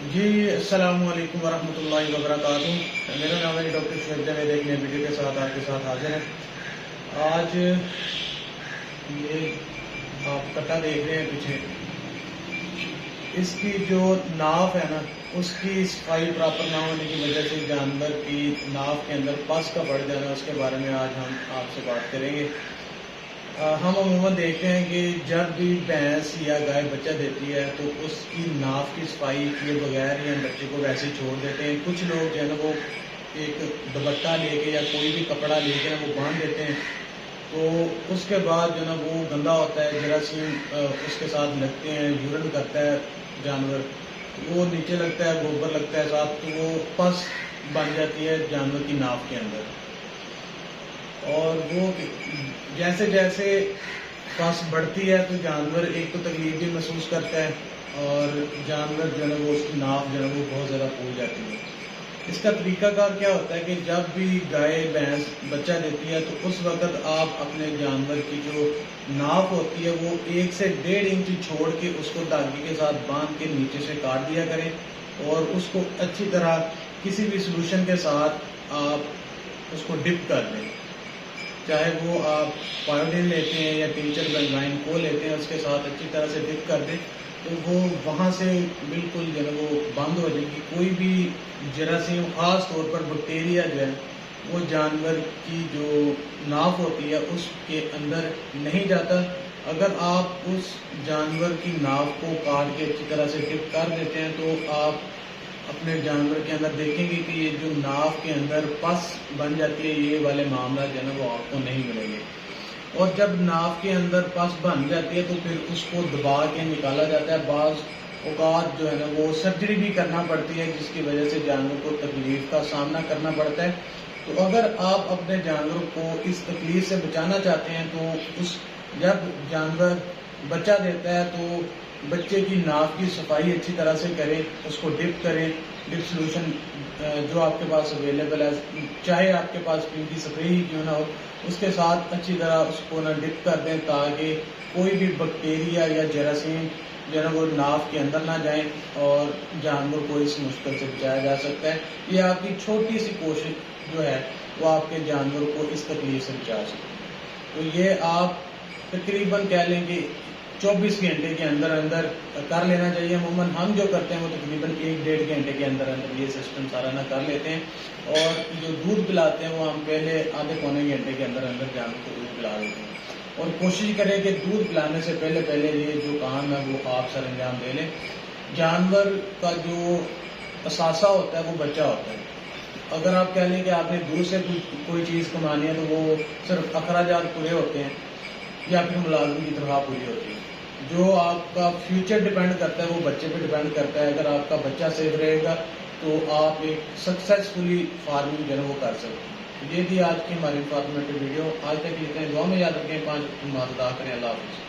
جی السلام علیکم ورحمۃ اللہ وبرکاتہ۔ میرا نام ہے ڈاکٹر شعیب جاوید، ایک نئے ویڈیو کے ساتھ آپ کے ساتھ حاضر ہیں۔ آج یہ آپ کٹا دیکھ رہے ہیں پیچھے، اس کی جو ناف ہے نا، اس کی صفائی پراپر نہ ہونے کی وجہ سے جانور کی ناف کے اندر پس کا بڑھ جانا، اس کے بارے میں آج ہم آپ سے بات کریں گے۔ ہم عموماً دیکھتے ہیں کہ جب بھی بھینس یا گائے بچہ دیتی ہے تو اس کی ناف کی صفائی کیے بغیر ہی ہم بچے کو ویسے چھوڑ دیتے ہیں۔ کچھ لوگ جو ہے نا وہ ایک دوپٹہ لے کے یا کوئی بھی کپڑا لے کے وہ باندھ دیتے ہیں، تو اس کے بعد جو ہے نا وہ گندا ہوتا ہے، جراثیم اس کے ساتھ لگتے ہیں، یورن کرتا ہے جانور، وہ نیچے لگتا ہے، گوبر لگتا ہے ساتھ، تو وہ پس بن جاتی ہے جانور کی ناف کے اندر۔ اور وہ جیسے جیسے پس بڑھتی ہے تو جانور ایک تو تکلیف بھی محسوس کرتا ہے، اور جانور جو ہے نا وہ اس کی ناف جو ہے وہ بہت زیادہ پھول جاتی ہے۔ اس کا طریقہ کار کیا ہوتا ہے کہ جب بھی گائے بھینس بچہ دیتی ہے تو اس وقت آپ اپنے جانور کی جو ناف ہوتی ہے وہ 1 سے 1.5 انچ چھوڑ کے اس کو دھاگے کے ساتھ باندھ کے نیچے سے کاٹ دیا کریں، اور اس کو اچھی طرح کسی بھی سلوشن کے ساتھ آپ اس کو ڈپ کر دیں، چاہے وہ آپ پائیوڈین لیتے ہیں یا ٹینچر بینزائن کو لیتے ہیں، اس کے ساتھ اچھی طرح سے ڈپ کر دیں تو وہ وہاں سے بالکل جو ہے وہ بند ہو جائے گی۔ کوئی بھی جراثیم، خاص طور پر بیکٹیریا جو ہے وہ جانور کی جو ناف ہوتی ہے اس کے اندر نہیں جاتا۔ اگر آپ اس جانور کی ناف کو کاٹ کے اچھی طرح سے ڈپ کر دیتے ہیں تو آپ اپنے جانور کے اندر دیکھیں گے کہ یہ جو ناف کے اندر پس بن جاتی ہے، یہ والے معاملات جو ہے نا وہ آپ کو نہیں ملیں گے۔ اور جب ناف کے اندر پس بن جاتی ہے تو پھر اس کو دبا کے نکالا جاتا ہے۔ بعض اوقات جو ہے نا وہ سرجری بھی کرنا پڑتی ہے، جس کی وجہ سے جانور کو تکلیف کا سامنا کرنا پڑتا ہے۔ تو اگر آپ اپنے جانور کو اس تکلیف سے بچانا چاہتے ہیں تو جب جانور بچہ دیتا ہے تو بچے کی ناف کی صفائی اچھی طرح سے کریں، اس کو ڈپ کریں، ڈپ سلوشن جو آپ کے پاس اویلیبل ہے، چاہے آپ کے پاس پینکی سپرے ہی کیوں نہ ہو، اس کے ساتھ اچھی طرح اس کو نہ ڈپ کر دیں تاکہ کوئی بھی بیکٹیریا یا جراثیم جو ہے نا وہ ناف کے اندر نہ جائیں اور جانور کو اس مشکل سے بچایا جا سکتا ہے۔ یہ آپ کی چھوٹی سی کوشش جو ہے وہ آپ کے جانور کو اس تکلیف سے بچا سکتے ہیں۔ تو یہ آپ تقریباً کہہ لیں کہ 24 گھنٹے کے اندر اندر کر لینا چاہیے۔ عموماً ہم جو کرتے ہیں وہ تقریباً 1-1.5 گھنٹے کے اندر اندر یہ سسٹم سارا نہ کر لیتے ہیں، اور جو دودھ پلاتے ہیں وہ ہم پہلے آدھے پونے گھنٹے کے اندر اندر جانور کو دودھ پلا دیتے ہیں، اور کوشش کریں کہ دودھ پلانے سے پہلے یہ جو کام ہے وہ آپ سر انجام دے لیں۔ جانور کا جو اثاثہ ہوتا ہے وہ بچہ ہوتا ہے۔ اگر آپ کہہ لیں کہ آپ نے دور سے کوئی چیز کمانی ہے تو وہ صرف اخراجات پورے ہوتے ہیں یا پھر ملازم کی تنخواہ پوری ہوتی ہے۔ جو آپ کا فیوچر ڈیپینڈ کرتا ہے وہ بچے پہ ڈیپینڈ کرتا ہے۔ اگر آپ کا بچہ سیف رہے گا تو آپ ایک سکسیسفلی فارمنگ جو ہے وہ کر سکتے ہیں۔ یہ تھی آج کی ہماری انفارمیٹیو ویڈیو۔ آج تک اتنے، دعا میں یاد رکھیں، 5 نماز ادا کریں۔ اللہ حافظ۔